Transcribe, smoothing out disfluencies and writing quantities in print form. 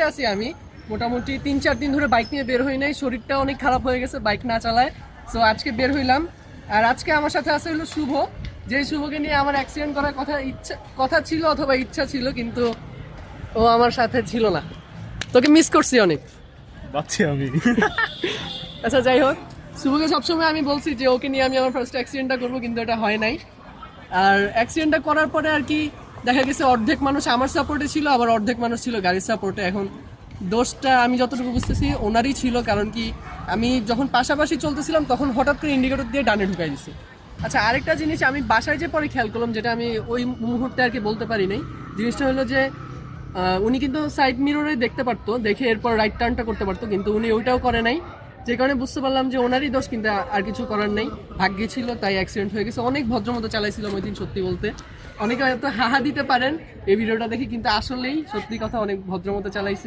আছি আমি মোটামুটি 3-4 দিন ধরে বাইক নিয়ে বের হই নাই, শরীরটা অনেক খারাপ হয়ে গেছে বাইক না চালায়। সো আজকে বের হইলাম। আর আজকে আমার সাথে আছে হলো শুভ, যে শুভকে নিয়ে আমার অ্যাক্সিডেন্ট করার কথা ছিল অথবা ইচ্ছা ছিল, কিন্তু ও আমার সাথে ছিল না। তোকে মিস করছি অনেক। বাচ্চি আমি। আচ্ছা যাই হোক, শুভকে সবসময় আমি বলছি যে ওকে নিয়ে আমি আমার ফার্স্ট অ্যাক্সিডেন্টটা করবো, কিন্তু এটা হয় নাই। আর অ্যাক্সিডেন্টটা করার পরে আর কি দেখা গেছে অর্ধেক মানুষ আমার সাপোর্টে ছিল, আবার অর্ধেক মানুষ ছিল গাড়ির সাপোর্টে। এখন দোষটা আমি যতটুকু বুঝতেছি ওনারই ছিল, কারণ কি আমি যখন পাশাপাশি চলতেছিলাম তখন হঠাৎ করে ইন্ডিকেটর দিয়ে ডানে ঢুকাই দিছি। আচ্ছা, আরেকটা জিনিস আমি বাসায় যে পরে খেয়াল করলাম, যেটা আমি ওই মুহূর্তে আর কি বলতে পারি নাই, জিনিসটা হলো যে উনি কিন্তু সাইড মিররে দেখতে পারতো, দেখে এরপর রাইট টার্নটা করতে পারতো, কিন্তু উনি ওইটাও করে নাই। যে কারণে বুঝতে পারলাম যে ওনারই দোষ, কিন্তু আর কিছু করার নেই, ভাগ্যে ছিল তাই অ্যাক্সিডেন্ট হয়ে গেছে। অনেক ভদ্রমতো চালাইছিলাম ওই দিন, সত্যি বলতে। অনেকে হয়তো হাহা দিতে পারেন এই ভিডিওটা দেখে, কিন্তু আসলেই সত্যি কথা অনেক ভদ্রমতো চালাইছি।